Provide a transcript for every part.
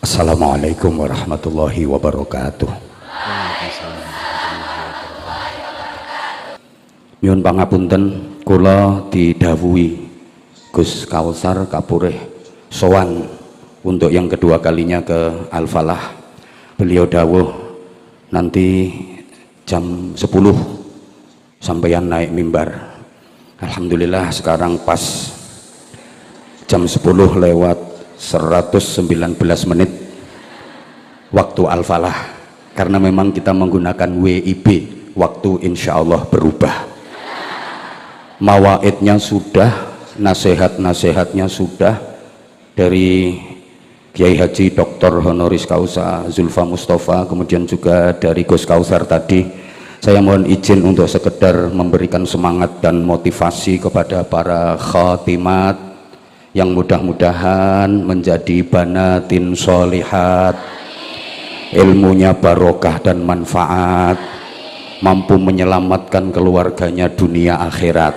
Assalamualaikum warahmatullahi wabarakatuh. Nyuwun pangapunten, kula didhawuhi Gus Kausar kapurih sowan untuk yang kedua kalinya ke Al-Falah. Beliau dawuh nanti jam 10 sampeyan naik mimbar. Alhamdulillah sekarang pas jam 10 lewat 119 menit waktu Al-Falah, karena memang kita menggunakan WIB, waktu insya Allah berubah. Mawaidnya sudah, nasihat-nasihatnya sudah dari Kiai Haji Dr. Honoris Causa Zulfa Mustafa, kemudian juga dari Gus Kausar tadi. Saya mohon izin untuk sekedar memberikan semangat dan motivasi kepada para khatimat yang mudah-mudahan menjadi banatin sholihat, ilmunya barokah dan manfaat, mampu menyelamatkan keluarganya dunia akhirat.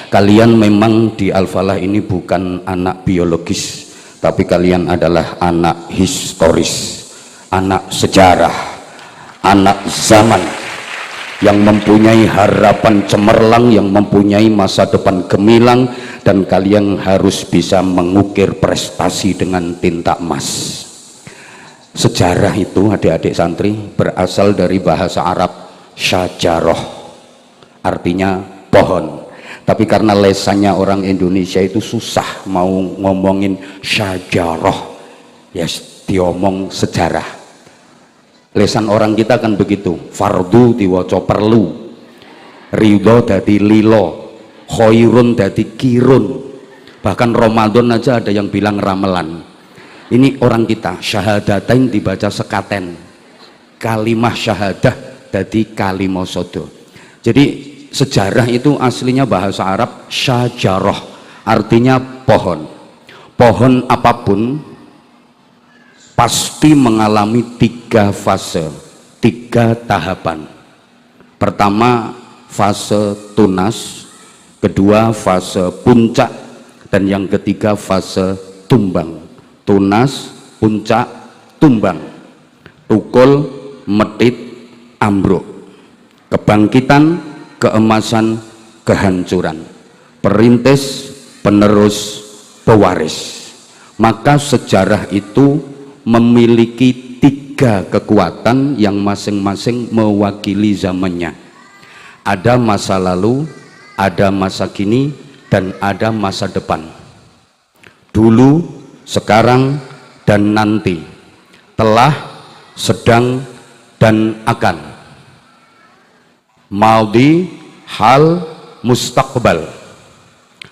Kalian memang di Al-Falah ini bukan anak biologis, tapi kalian adalah anak historis, anak sejarah, anak zaman yang mempunyai harapan cemerlang, yang mempunyai masa depan gemilang, dan kalian harus bisa mengukir prestasi dengan tinta emas. Sejarah itu, adik-adik santri, berasal dari bahasa Arab syajaroh, artinya pohon. Tapi karena lesannya orang Indonesia itu susah mau ngomongin syajaroh, ya diomong sejarah. Lesan orang kita kan begitu, fardu diwaca perlu, ridho dadi lilo, khairun dadi kirun, bahkan Ramadan aja ada yang bilang ramelan. Ini orang kita, syahadatain dibaca sekaten, kalimah syahadah dadi kalimosodo. Jadi sejarah itu aslinya bahasa Arab syajaroh, artinya pohon. Pohon apapun pasti mengalami 3 fase, 3 tahapan. Pertama fase tunas, kedua fase puncak, dan yang ketiga fase tumbang. Tunas, puncak, tumbang, tukul, medit, ambruk, kebangkitan, keemasan, kehancuran, perintis, penerus, pewaris. Maka sejarah itu memiliki 3 kekuatan yang masing-masing mewakili zamannya. Ada masa lalu, ada masa kini, dan ada masa depan. Dulu, sekarang, dan nanti. Telah, sedang, dan akan. Maldi, hal, mustaqbal.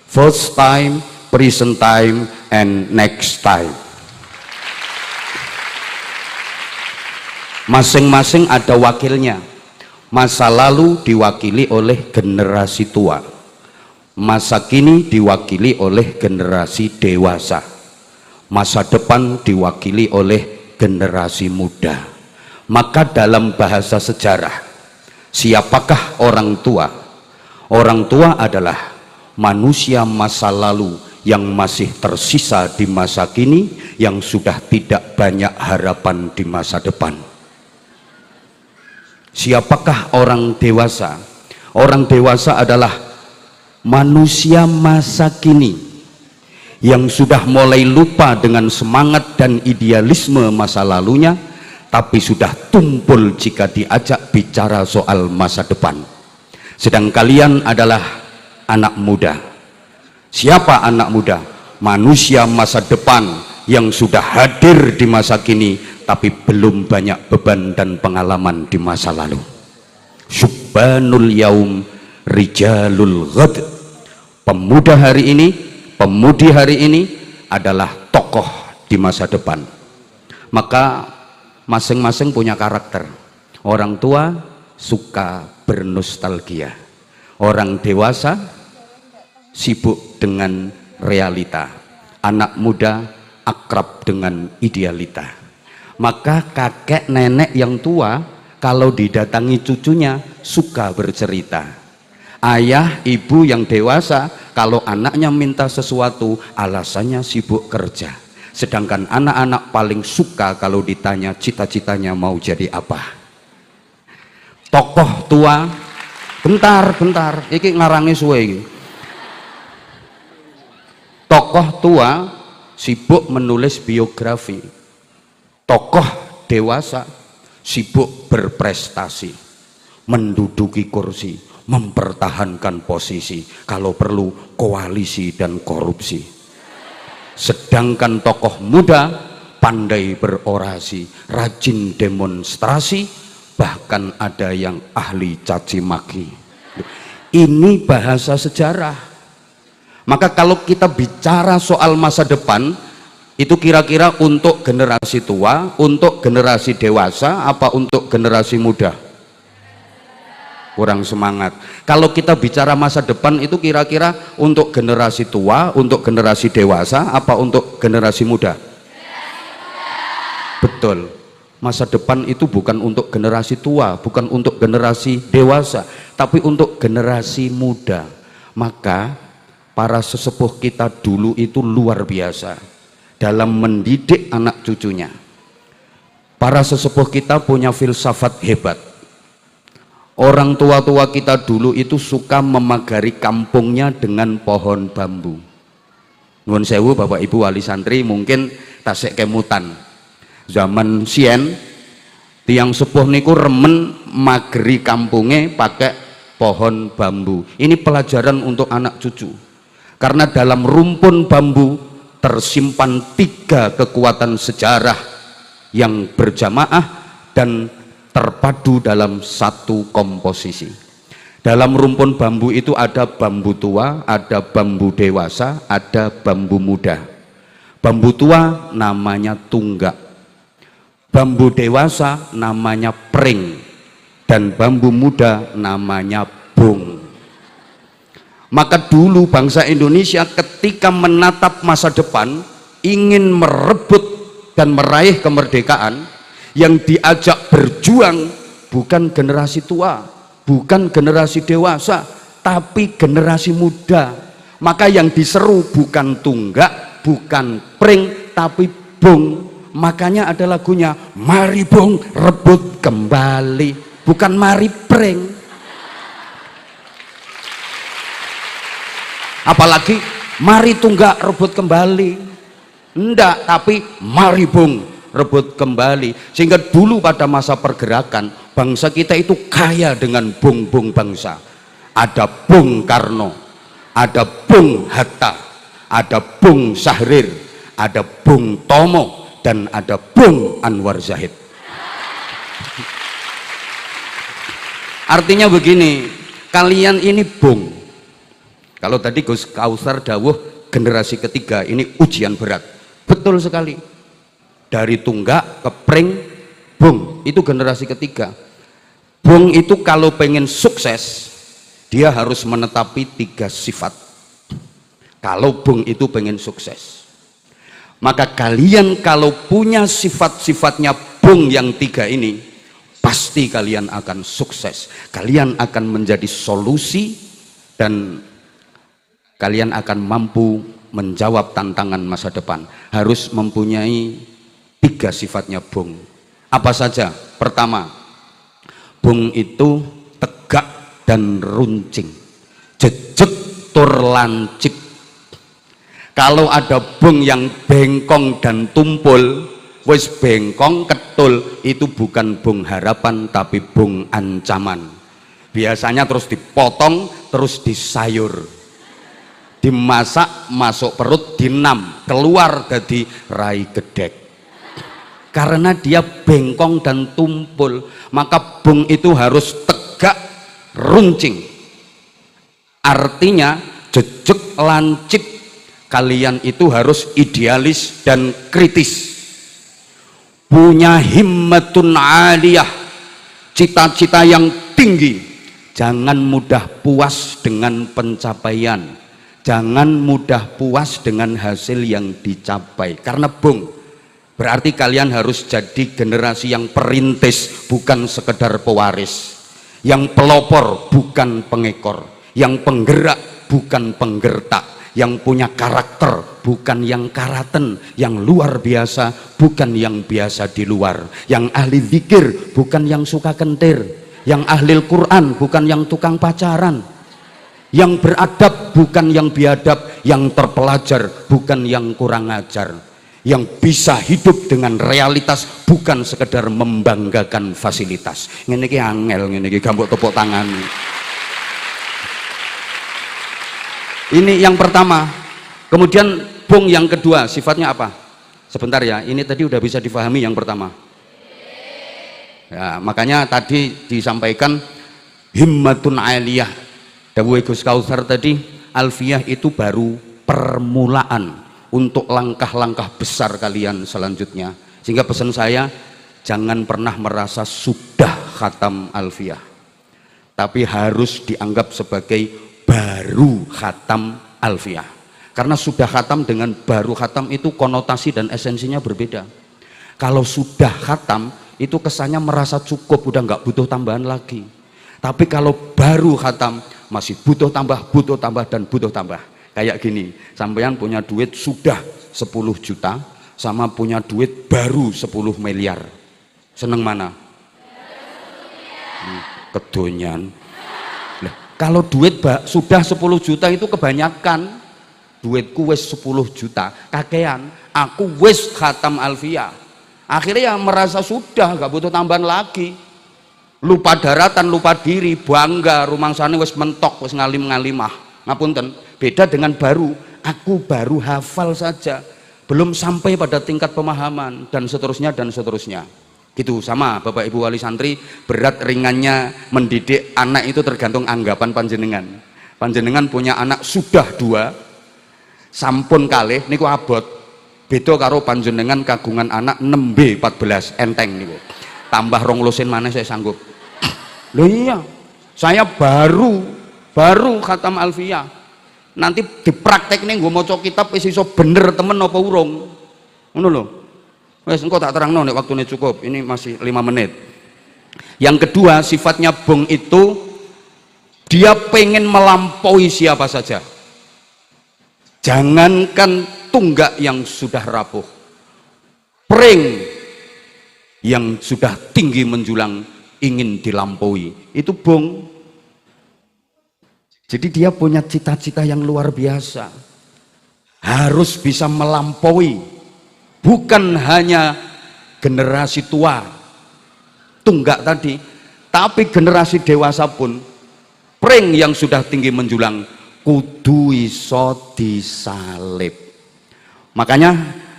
First time, present time, and next time. Masing-masing ada wakilnya. Masa lalu diwakili oleh generasi tua, masa kini diwakili oleh generasi dewasa, masa depan diwakili oleh generasi muda. Maka dalam bahasa sejarah, siapakah orang tua? Orang tua adalah manusia masa lalu yang masih tersisa di masa kini, yang sudah tidak banyak harapan di masa depan. Siapakah orang dewasa? Orang dewasa adalah manusia masa kini yang sudah mulai lupa dengan semangat dan idealisme masa lalunya, tapi sudah tumpul jika diajak bicara soal masa depan. Sedang kalian adalah anak muda. Siapa anak muda? Manusia masa depan yang sudah hadir di masa kini, tapi belum banyak beban dan pengalaman di masa lalu. Syubbanul yaum rijalul ghad. Pemuda hari ini, pemudi hari ini adalah tokoh di masa depan. Maka masing-masing punya karakter. Orang tua suka bernostalgia, orang dewasa sibuk dengan realita, anak muda akrab dengan idealita. Maka kakek nenek yang tua kalau didatangi cucunya suka bercerita. Ayah ibu yang dewasa kalau anaknya minta sesuatu alasannya sibuk kerja. Sedangkan anak-anak paling suka kalau ditanya cita-citanya mau jadi apa. Tokoh tua, bentar, iki ngarangi suwe iki. Tokoh tua sibuk menulis biografi. Tokoh dewasa sibuk berprestasi, menduduki kursi, mempertahankan posisi, kalau perlu koalisi dan korupsi. Sedangkan tokoh muda pandai berorasi, rajin demonstrasi, bahkan ada yang ahli caci maki. Ini bahasa sejarah. Maka kalau kita bicara soal masa depan, itu kira-kira untuk generasi tua, untuk generasi dewasa, apa untuk generasi muda? Kurang semangat. Kalau kita bicara masa depan itu kira-kira untuk generasi tua, untuk generasi dewasa, apa untuk generasi muda? Betul. Masa depan itu bukan untuk generasi tua, bukan untuk generasi dewasa, tapi untuk generasi muda. Maka para sesepuh kita dulu itu luar biasa dalam mendidik anak cucunya. Para sesepuh kita punya filsafat hebat. Orang tua-tua kita dulu itu suka memagari kampungnya dengan pohon bambu. Nuwun sewu Bapak Ibu wali santri mungkin tasik kemutan. Zaman sien tiang sepuh niku remen mageri kampungnya pakai pohon bambu. Ini pelajaran untuk anak cucu. Karena dalam rumpun bambu tersimpan 3 kekuatan sejarah yang berjamaah dan terpadu dalam satu komposisi. Dalam rumpun bambu itu ada bambu tua, ada bambu dewasa, ada bambu muda. Bambu tua namanya tunggak, bambu dewasa namanya pring, dan bambu muda namanya bung. Maka dulu bangsa Indonesia ketika menatap masa depan, ingin merebut dan meraih kemerdekaan, yang diajak berjuang bukan generasi tua, bukan generasi dewasa, tapi generasi muda. Maka yang diseru bukan tunggak, bukan pring, tapi bung. Makanya ada lagunya, mari bung rebut kembali, bukan mari pring. Apalagi mari tunggak rebut kembali, enggak, tapi mari bung rebut kembali. Sehingga dulu pada masa pergerakan bangsa kita itu kaya dengan bung-bung bangsa. Ada Bung Karno, ada Bung Hatta, ada Bung Syahrir, ada Bung Tomo, dan ada Bung Anwar Zahid. Artinya begini, kalian ini bung. Kalau tadi Gus Kausar dawuh generasi ketiga ini ujian berat, betul sekali. Dari tunggak ke pring, bung, itu generasi ketiga. Bung itu kalau pengen sukses, dia harus menetapi 3 sifat. Kalau bung itu pengen sukses, maka kalian kalau punya sifat-sifatnya bung yang 3 ini, pasti kalian akan sukses. Kalian akan menjadi solusi dan kalian akan mampu menjawab tantangan masa depan. Harus mempunyai 3 sifatnya bung. Apa saja? Pertama, bung itu tegak dan runcing, jejeg tur lancip. Kalau ada bung yang bengkong dan tumpul, wis bengkong ketul, itu bukan bung harapan tapi bung ancaman. Biasanya terus dipotong, terus disayur, dimasak, masuk perut, dinam, keluar dari rai gedek. Karena dia bengkong dan tumpul, maka bung itu harus tegak runcing. Artinya jejeg lancip, kalian itu harus idealis dan kritis, punya himmatun aliyah, cita-cita yang tinggi. Jangan mudah puas dengan pencapaian, jangan mudah puas dengan hasil yang dicapai. Karena bung berarti kalian harus jadi generasi yang perintis, bukan sekedar pewaris, yang pelopor bukan pengekor, yang penggerak bukan penggertak, yang punya karakter, bukan yang karaten, yang luar biasa, bukan yang biasa di luar, yang ahli zikir, bukan yang suka kentir, yang ahli Quran, bukan yang tukang pacaran, yang beradab, bukan yang biadab, yang terpelajar, bukan yang kurang ajar, yang bisa hidup dengan realitas, bukan sekedar membanggakan fasilitas. Ngene iki angel, ngene iki gambok tepuk tangan. Ini yang pertama. Kemudian bung yang kedua, sifatnya apa? Sebentar ya, ini tadi udah bisa difahami yang pertama. Ya, makanya tadi disampaikan himmatun aliyah. Dawuh Gus Kausar tadi, alfiyah itu baru permulaan untuk langkah-langkah besar kalian selanjutnya. Sehingga pesan saya, jangan pernah merasa sudah khatam alfiyah, tapi harus dianggap sebagai baru khatam alfiyah. Karena sudah khatam dengan baru khatam itu konotasi dan esensinya berbeda. Kalau sudah khatam itu kesannya merasa cukup, udah nggak butuh tambahan lagi. Tapi kalau baru khatam masih butuh tambah dan butuh tambah. Kayak gini, sampean punya duit sudah 10 juta sama punya duit baru 10 miliar. Seneng mana? Kedonyan. Kalau duit sudah 10 juta itu kebanyakan. Duitku wis 10 juta kakean, aku wis khatam alfiyah. Akhirnya ya merasa sudah, gak butuh tambahan lagi. Lupa daratan, lupa diri, bangga rumangsane wis mentok, wis ngalim-ngalimah. Ngapunten, beda dengan baru. Aku baru hafal saja, belum sampai pada tingkat pemahaman, dan seterusnya dan seterusnya. Gitu. Sama Bapak Ibu wali santri, berat ringannya mendidik anak itu tergantung anggapan panjenengan. Panjenengan punya anak sudah 2 sampun kalih niku abot, beda karo panjenengan kagungan anak 6B14 enteng niku, tambah 2 lusin mana saya sanggup. Loh iya, saya baru khatam alfiyah, nanti dipraktek nih gue mau kitab wis iso bener temen apa urung, ngono lho. Wes engko tak terangno nek waktune cukup, ini masih 5 menit. Yang kedua, sifatnya bung itu dia pengen melampaui siapa saja. Jangankan tunggak yang sudah rapuh, pring yang sudah tinggi menjulang ingin dilampaui, itu bung. Jadi dia punya cita-cita yang luar biasa, harus bisa melampaui. Bukan hanya generasi tua tunggak tadi, tapi generasi dewasa pun pring yang sudah tinggi menjulang kudu iso disalib. Makanya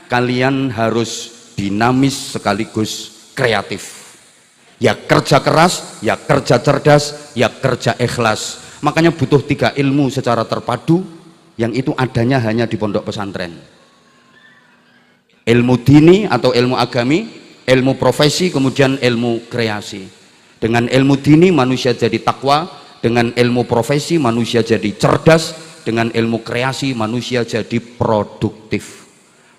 kalian harus dinamis sekaligus kreatif. Ya kerja keras, ya kerja cerdas, ya kerja ikhlas. Makanya butuh 3 ilmu secara terpadu, yang itu adanya hanya di pondok pesantren. Ilmu dini atau ilmu agami, ilmu profesi, kemudian ilmu kreasi. Dengan ilmu dini manusia jadi takwa, dengan ilmu profesi manusia jadi cerdas, dengan ilmu kreasi manusia jadi produktif.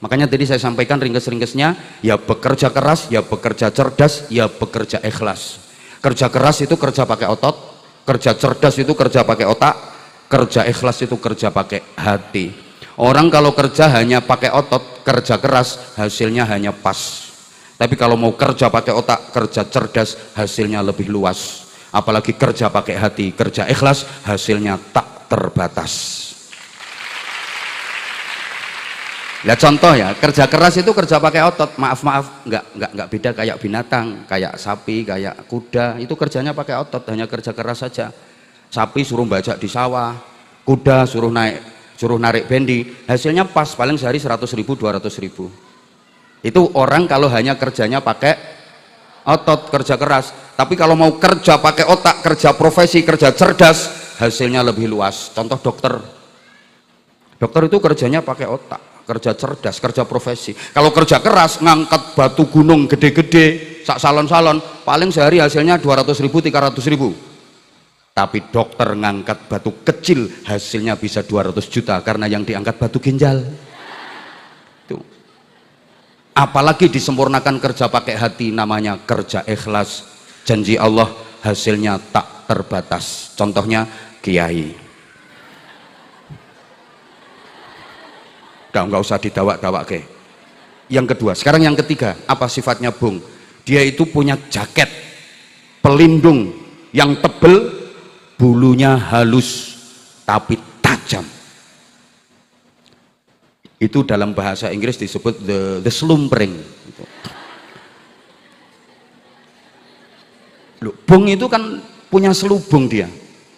Makanya tadi saya sampaikan ringkes-ringkesnya, ya bekerja keras, ya bekerja cerdas, ya bekerja ikhlas. Kerja keras itu kerja pakai otot, kerja cerdas itu kerja pakai otak, kerja ikhlas itu kerja pakai hati. Orang kalau kerja hanya pakai otot, kerja keras, hasilnya hanya pas. Tapi kalau mau kerja pakai otak, kerja cerdas, hasilnya lebih luas. Apalagi kerja pakai hati, kerja ikhlas, hasilnya tak terbatas. Lihat contoh ya, kerja keras itu kerja pakai otot. Maaf, nggak beda kayak binatang, kayak sapi, kayak kuda. Itu kerjanya pakai otot, hanya kerja keras saja. Sapi suruh bajak di sawah, kuda suruh narik bendi, hasilnya pas, paling sehari 100.000 200.000. Itu orang kalau hanya kerjanya pakai otot, kerja keras. Tapi kalau mau kerja pakai otak, kerja profesi, kerja cerdas, hasilnya lebih luas. Contoh dokter itu kerjanya pakai otak, kerja cerdas, kerja profesi. Kalau kerja keras, ngangkat batu gunung gede-gede, sak salon-salon, paling sehari hasilnya 200.000 300.000. Tapi dokter ngangkat batu kecil, hasilnya bisa 200 juta karena yang diangkat batu ginjal. Tuh. Apalagi disempurnakan kerja pakai hati, namanya kerja ikhlas. Janji Allah hasilnya tak terbatas. Contohnya kiai. Nggak usah didawak-dawak ke. Yang kedua, sekarang yang ketiga, apa sifatnya bung? Dia itu punya jaket pelindung yang tebel, bulunya halus tapi tajam. Itu dalam bahasa Inggris disebut the slumbering. Loh, bung itu kan punya selubung dia.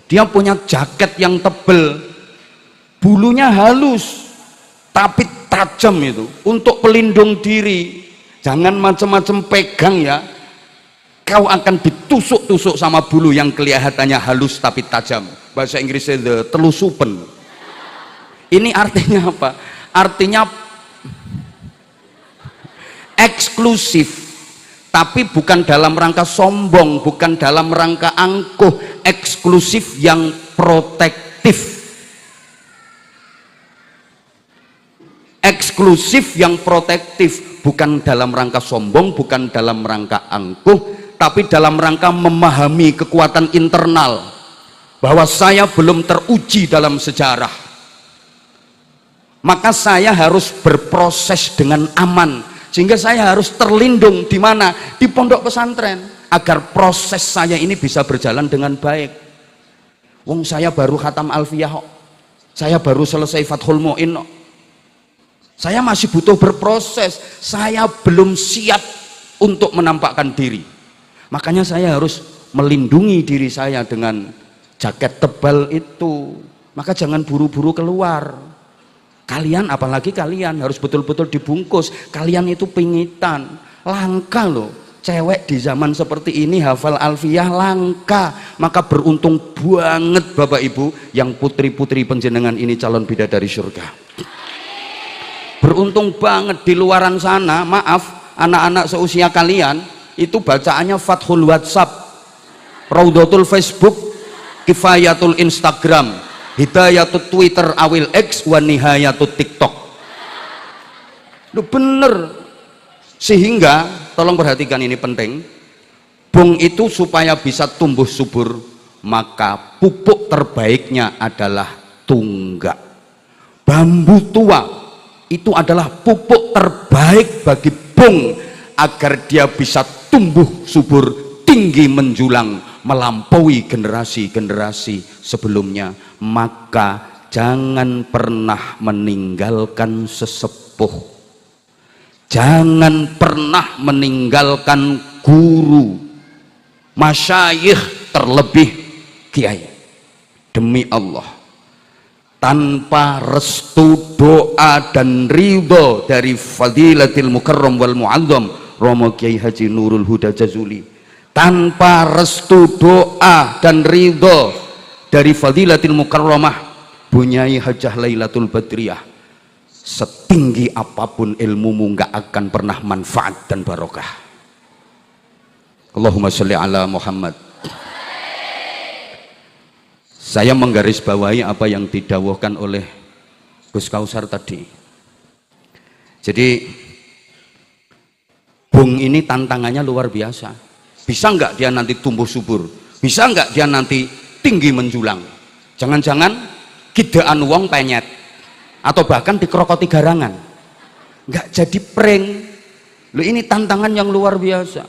Dia punya jaket yang tebel, bulunya halus tapi tajam itu untuk pelindung diri. Jangan macam-macam pegang ya, kau akan ditusuk-tusuk sama bulu yang kelihatannya halus tapi tajam. Bahasa Inggrisnya the telusupen. Ini artinya apa? Artinya eksklusif, tapi bukan dalam rangka sombong, bukan dalam rangka angkuh, eksklusif yang protektif. Eksklusif yang protektif, bukan dalam rangka sombong, bukan dalam rangka angkuh, tapi dalam rangka memahami kekuatan internal bahwa saya belum teruji dalam sejarah, maka saya harus berproses dengan aman, sehingga saya harus terlindung di mana? Di pondok pesantren, agar proses saya ini bisa berjalan dengan baik. Wong saya baru khatam Alfiyah, saya baru selesai Fathul Mu'in, saya masih butuh berproses, saya belum siap untuk menampakkan diri. Makanya saya harus melindungi diri saya dengan jaket tebal itu. Maka jangan buru-buru keluar. Kalian, apalagi kalian harus betul-betul dibungkus. Kalian itu pingitan, langka loh. Cewek di zaman seperti ini hafal Alfiyah langka. Maka beruntung banget Bapak Ibu yang putri-putri penjenengan ini calon bidadari surga. Beruntung banget di luaran sana, maaf, anak-anak seusia kalian itu bacaannya Fathul WhatsApp, Raudatul Facebook, Kifayatul Instagram, Hidayatul Twitter awil X, wa Nihayatul TikTok. Lu bener. Sehingga tolong perhatikan, ini penting. Bung itu supaya bisa tumbuh subur, maka pupuk terbaiknya adalah tunggak. Bambu tua itu adalah pupuk terbaik bagi bung agar dia bisa tumbuh subur, tinggi menjulang, melampaui generasi-generasi sebelumnya. Maka jangan pernah meninggalkan sesepuh, jangan pernah meninggalkan guru, masyayikh, terlebih kiai. Demi Allah, tanpa restu, doa dan ridho dari Fadilatil Mukarram wal Mu'azzam Romo Kiai Haji Nurul Huda Jazuli, tanpa restu, doa dan ridho dari Fadilatil Mukarramah Bunyai Hajah Lailatul Badriyah, setinggi apapun ilmumu nggak akan pernah manfaat dan barokah. Allahumma sholli ala Muhammad. Saya menggarisbawahi apa yang didawuhkan oleh Gus Kausar tadi. Jadi bung ini tantangannya luar biasa. Bisa nggak dia nanti tumbuh subur? Bisa nggak dia nanti tinggi menjulang? Jangan-jangan gidaan wong penyet, atau bahkan dikerokoti garangan, nggak jadi prank. Loh, ini tantangan yang luar biasa.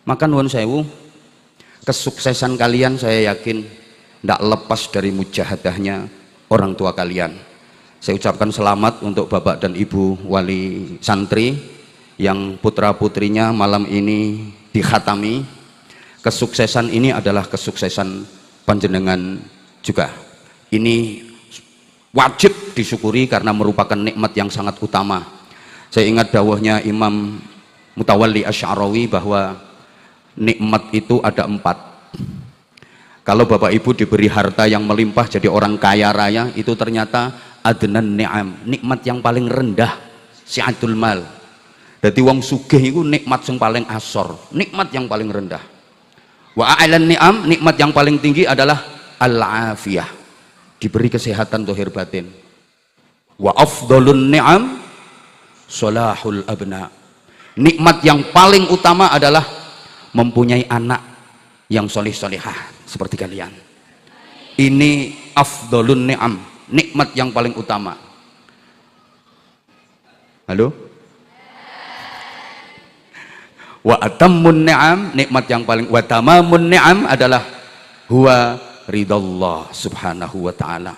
Maka nuwun sewu, kesuksesan kalian saya yakin tidak lepas dari mujahadahnya orang tua kalian. Saya ucapkan selamat untuk Bapak dan Ibu wali santri yang putra-putrinya malam ini dikhatami. Kesuksesan ini adalah kesuksesan panjenengan juga. Ini wajib disyukuri karena merupakan nikmat yang sangat utama. Saya ingat dawuhnya Imam Mutawalli Asy'arawi bahwa nikmat itu ada 4. Kalau Bapak Ibu diberi harta yang melimpah jadi orang kaya raya, itu ternyata adnan ni'am, nikmat yang paling rendah, si'atul mal. Jadi wong sugih itu nikmat yang paling asor, nikmat yang paling rendah. Wa a'lan ni'am, nikmat yang paling tinggi adalah al-afiyah, diberi kesehatan zahir batin. Wa afdalun ni'am solahul abna, nikmat yang paling utama adalah mempunyai anak yang solih-solihah seperti kalian. Ini afdalun ni'am, nikmat yang paling utama. Halo? Wa atammun ni'am, nikmat yang paling, wa tamamun ni'am adalah huwa ridallah subhanahu wa ta'ala.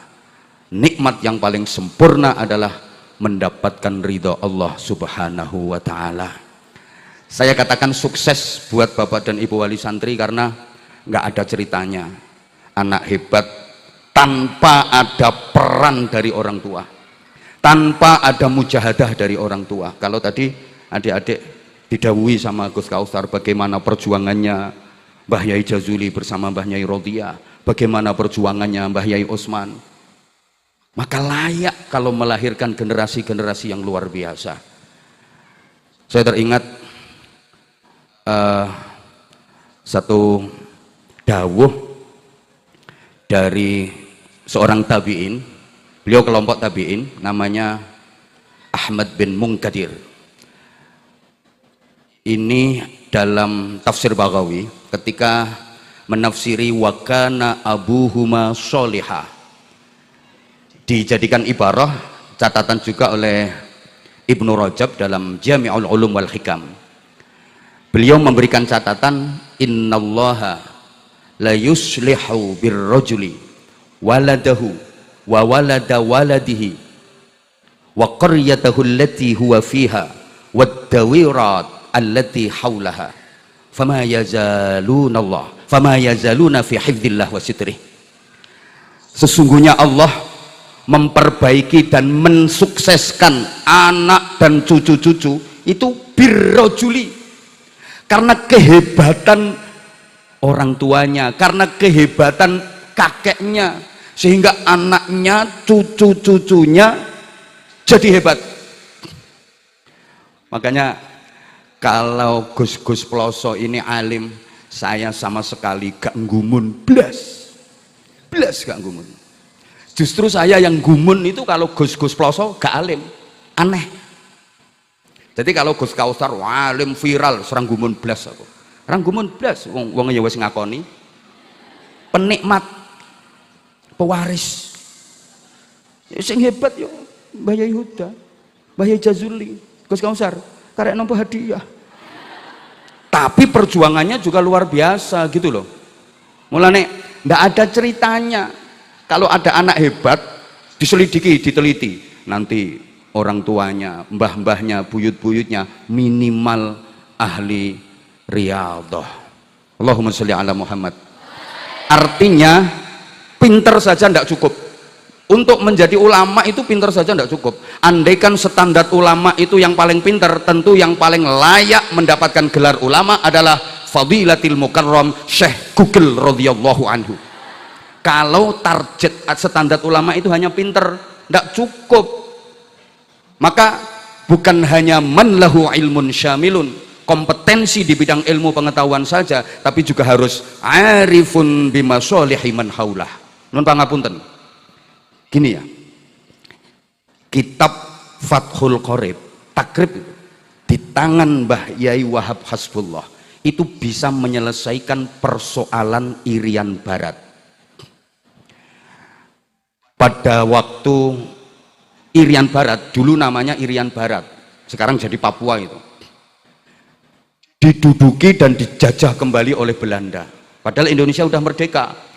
Nikmat yang paling sempurna adalah mendapatkan ridha Allah subhanahu wa ta'ala. Saya katakan sukses buat Bapak dan Ibu wali santri karena nggak ada ceritanya anak hebat tanpa ada peran dari orang tua, tanpa ada mujahadah dari orang tua. Kalau tadi adik-adik didhawuhi sama Gus Kausar bagaimana perjuangannya Mbah Yai Jazuli bersama Mbah Yai Rodia, bagaimana perjuangannya Mbah Yai Osman, maka layak kalau melahirkan generasi-generasi yang luar biasa. Saya teringat satu dawuh dari seorang tabi'in, beliau kelompok tabi'in, namanya Ahmad bin Munkadir. Ini dalam tafsir Baghawi ketika menafsiri wa kana abuhuma sholihah, dijadikan ibarah catatan juga oleh Ibnu Rajab dalam Jami'ul Ulum wal Hikam. Beliau memberikan catatan innallaha la yuslihu birrajuli waladahu wa walada waladihi wa qaryatahu allati huwa fiha wad dawirat allati haulaha fama yazaluna fi hifdzillah wa sitrih. Sesungguhnya Allah memperbaiki dan mensukseskan anak dan cucu-cucu itu birrajuli, karena kehebatan orang tuanya, karena kehebatan kakeknya, sehingga anaknya, cucu-cucunya jadi hebat. Makanya kalau Gus-Gus Ploso ini alim, saya sama sekali gak ngumun blas gak ngumun. Justru saya yang gumun itu kalau Gus-Gus Ploso gak alim, aneh. Jadi kalau Gus Kausar alim viral, serang gumun blas aku. Serang gumun blas, wong ya wis ngakoni. Penikmat, pewaris. Ya sing hebat yo Mbah Yai Huda, Mbah Yai Jazuli, Gus Kausar, karek nampa hadiah. Tapi perjuangannya juga luar biasa gitu loh. Mulane ndak ada ceritanya. Kalau ada anak hebat diselidiki, diteliti, nanti orang tuanya, mbah-mbahnya, buyut-buyutnya minimal ahli riyadhah. Allahumma sholli ala Muhammad. Artinya pinter saja tidak cukup. Untuk menjadi ulama itu pinter saja tidak cukup. Andaikan standar ulama itu yang paling pinter, tentu yang paling layak mendapatkan gelar ulama adalah Fadilatil Mukarram Syekh Gugel radhiyallahu anhu. Kalau target standar ulama itu hanya pinter, tidak cukup. Maka bukan hanya man lahu ilmun syamilun, kompetensi di bidang ilmu pengetahuan saja, tapi juga harus arifun bima sholihi man haulah. Nun pangapunten. Gini ya, kitab Fathul Qorib, takrib di tangan Mbah Yai Wahab Hasbullah itu bisa menyelesaikan persoalan Irian Barat. Pada waktu Irian Barat, dulu namanya Irian Barat, sekarang jadi Papua itu, diduduki dan dijajah kembali oleh Belanda. Padahal Indonesia sudah merdeka.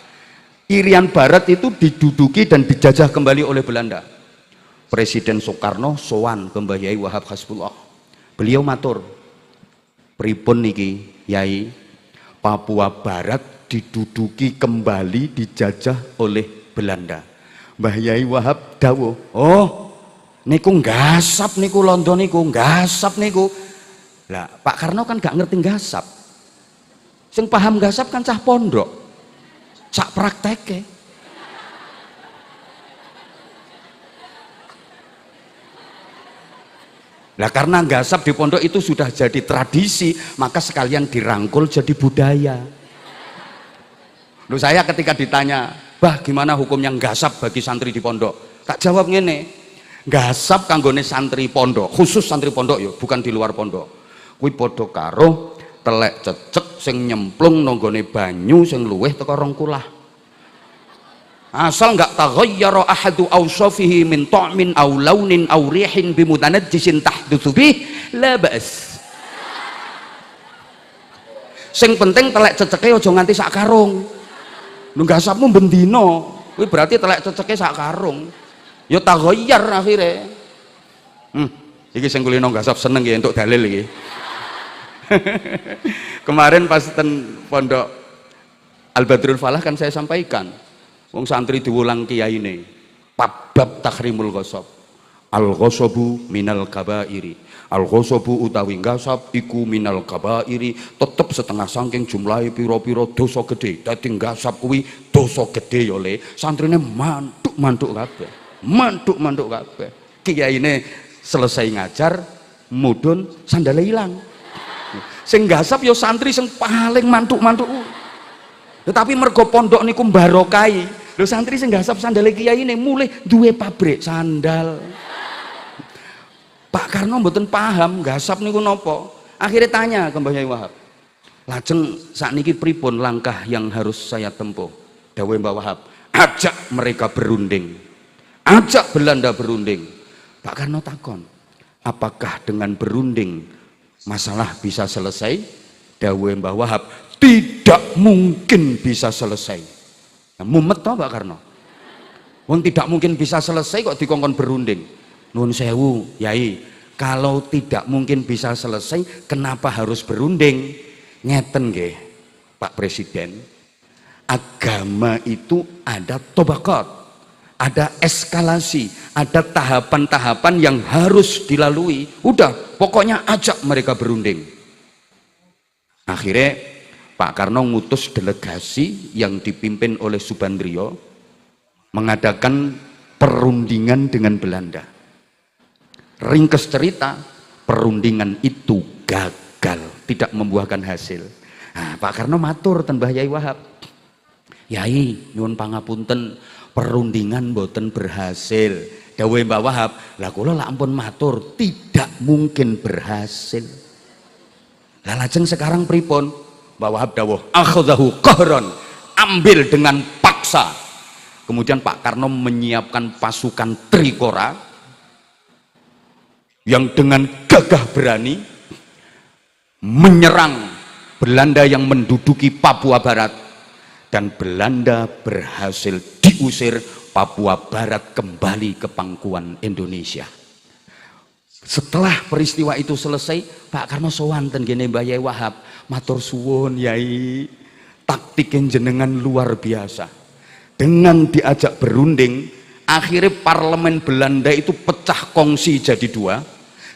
Irian Barat itu diduduki dan dijajah kembali oleh Belanda. Presiden Soekarno sowan ke Mbah Yai Wahab Hasbullah. Beliau matur, pripun niki Yai, Papua Barat diduduki kembali, dijajah oleh Belanda. Mbah Yai Wahab dawuh, oh niku nggasap niku Londo niku nggasap niku. Lah Pak Karno kan gak ngerti nggasap. Sing paham nggasap kan cah pondok. Sak prakteke. Lah karena nggasap di pondok itu sudah jadi tradisi, maka sekalian dirangkul jadi budaya. Loh, saya ketika ditanya, "Bah, gimana hukumnya nggasap bagi santri di pondok?" Tak jawab ngene, nggasap kanggone santri pondok, khusus santri pondok ya, bukan di luar pondok. Kuwi padha karo telek cecek sing nyemplung nanggone banyu sing luwih teko 2 kulah. asal nggak taghayyara ahadu awsafihi min ta'min aw launin aw rihin bimutanajjisin tahdutsu bih la ba's. Sing penting telek ceceke aja nganti sak karung. Lho gasapmu bendino kuwi berarti telek ceceke sak karung ya taghayyar akhire. Iki sing kulino gasap seneng ya untuk dalil iki. Kemarin pas ten pondok Al Badrul Falah kan saya sampaikan wong santri diwulang kiyaine bab tahrimul ghasab. Al ghasabu minal kabairi, al ghasabu utawi gasap iku minal kabairi, tetep setengah saking jumlahe pira-pira dosa gede. Dadi gasap kuwi dosa gede ya le. Santrine mantuk kabeh. Mantuk kabeh. Kiyaine selesai ngajar mudun sandale ilang. Sing gasap ya santri sing paling mantuk-mantuk. Tetapi mergo pondok niku barokai. Lho santri sing gasap sandale kiai ini mulai duwe pabrik sandal. Pak Karno mboten paham gasap niku napa. Akhirnya tanya ke Mbah Yai Wahab. Lajeng sakniki pripun langkah yang harus saya tempuh? Dawuh Mbah Wahab, ajak mereka berunding. Ajak Belanda berunding. Pak Karno takon, apakah dengan berunding masalah bisa selesai? Dawuh Mbah Wahab, tidak mungkin bisa selesai. Nah, mumet toh Pak Karno. Wong tidak mungkin bisa selesai kok dikongkon berunding. Nuwun sewu, Yai, kalau tidak mungkin bisa selesai, kenapa harus berunding? Ngeten nggih, Pak Presiden. Agama itu ada tobakat, ada eskalasi, ada tahapan-tahapan yang harus dilalui. Udah, pokoknya ajak mereka berunding. Akhirnya Pak Karno ngutus delegasi yang dipimpin oleh Subandrio mengadakan perundingan dengan Belanda. Ringkes cerita, perundingan itu gagal, tidak membuahkan hasil. Nah, Pak Karno matur ten Mbah Yai Wahab, Yai nyuwun pangapunten, perundingan boten berhasil. Dawuh Mbah Wahab, lah kula lak ampun matur, tidak mungkin berhasil. Lah lajeng sekarang pripun? Mbah Wahab dawuh, akhadhahu qahran, ambil dengan paksa. Kemudian Pak Karno menyiapkan pasukan Trikora yang dengan gagah berani menyerang Belanda yang menduduki Papua Barat, dan Belanda berhasil diusir. Papua Barat kembali ke pangkuan Indonesia. Setelah peristiwa itu selesai, Pak Karno sowan ten gene Mbah Yai Wahab, matur suwun Yai, taktik jenengan luar biasa. Dengan diajak berunding, akhirnya parlemen Belanda itu pecah kongsi jadi dua,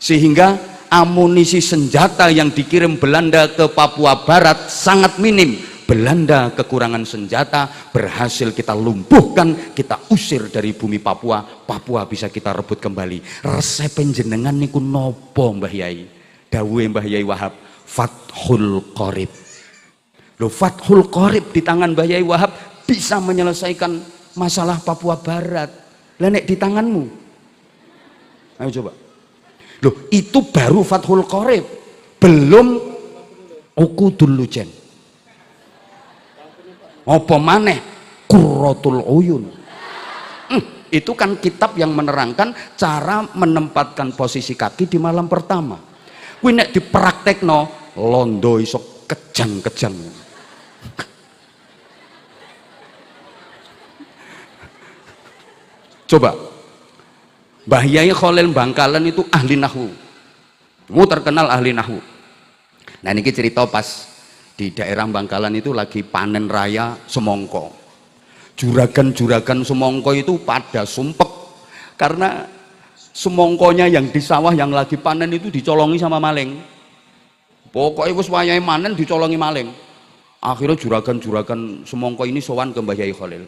sehingga amunisi senjata yang dikirim Belanda ke Papua Barat sangat minim. Belanda kekurangan senjata, berhasil kita lumpuhkan, kita usir dari bumi Papua. Papua bisa kita rebut kembali. Resep jenengan niku nopo Mbah Yai? Dawuhe Mbah Yai Wahab, Fathul Qorib. Loh, Fathul Qorib di tangan Mbah Yai Wahab bisa menyelesaikan masalah Papua Barat. Lah nek di tanganmu? Ayo coba. Loh, itu baru Fathul Qorib, belum Uqudul Lujen. Apa maneh Qurratul Uyun. Itu kan kitab yang menerangkan cara menempatkan posisi kaki di malam pertama. Kuwi nek dipraktekno londo iso kejang-kejang. Coba Mbah Yai Khalil Bangkalan itu ahli nahwu. Terkenal ahli nahwu. Nah ini cerita pas di daerah Bangkalan itu lagi panen raya semongko. Juragan-juragan semongko itu pada sumpek karena semongkonya yang di sawah yang lagi panen itu dicolongi sama maling. Pokoknya wis wayahe manen dicolongi maling. Akhirnya juragan-juragan semongko ini sowan ke Mbah Yai Khalil.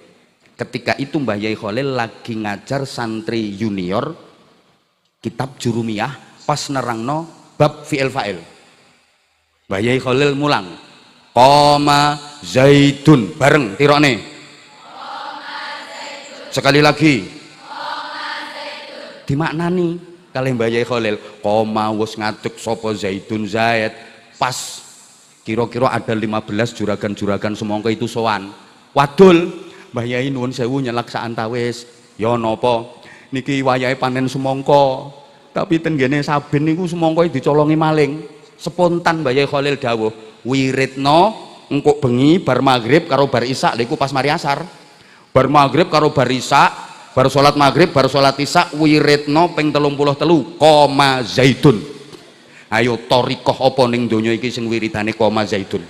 Ketika itu Mbah Yai Khalil lagi ngajar santri junior kitab Jurumiyah, pas nerangno bab fi'il fa'il. Mbah Yai Khalil mulang, Qoma Zaidun, bareng tirone. Sekali lagi. Dimaknani kalih Mbah Yai Khalil, Qoma wis ngadeg sapa Zaidun Zaid. Pas kira-kira ada 15 juragan-juragan semongko itu sowan. Wadul, Mbah Yai nuwun sewu nyelak sak antawis. Ya napa? Niki wayahe panen semangka. Tapi tenggene saben niku semangka dicolongi maling. Spontan Mbah Yai Khalil dawuh, wiridna engko bengi bar maghrib karo bar isya lha iku pas mari asar. Bar maghrib karo bar isya, bar salat maghrib, bar salat isya wiridna ping 33 koma zaitun. Ayo thariqah apa ning donya iki sing wiridane koma zaitun.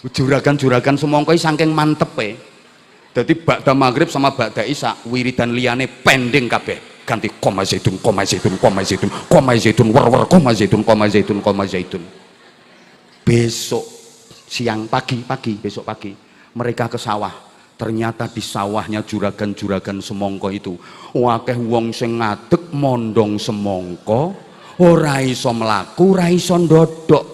Juragan-juragan semangka iki saking mantepe. Dadi ba'da maghrib sama ba'da isya wiridan liyane pending kabeh. Ganti koma zaitun, koma zaitun, koma zaitun, koma zaitun, wer koma zaitun, koma zaitun, koma zaitun. Besok siang pagi besok pagi mereka ke sawah. Ternyata di sawahnya juragan-juragan semangka itu akeh wong sing ngadeg mondong semangka, ora iso mlaku, ora iso ndodok.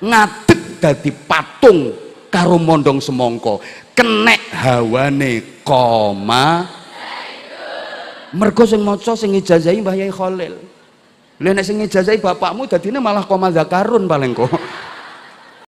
Ngadeg dadi patung karo mondong semangka, kenek hawane koma. Mergo sing maca sing ijazahi Mbah Yai Khalil. Lha nek sing ijazahi bapakmu dadine malah koma zakarun paling kok.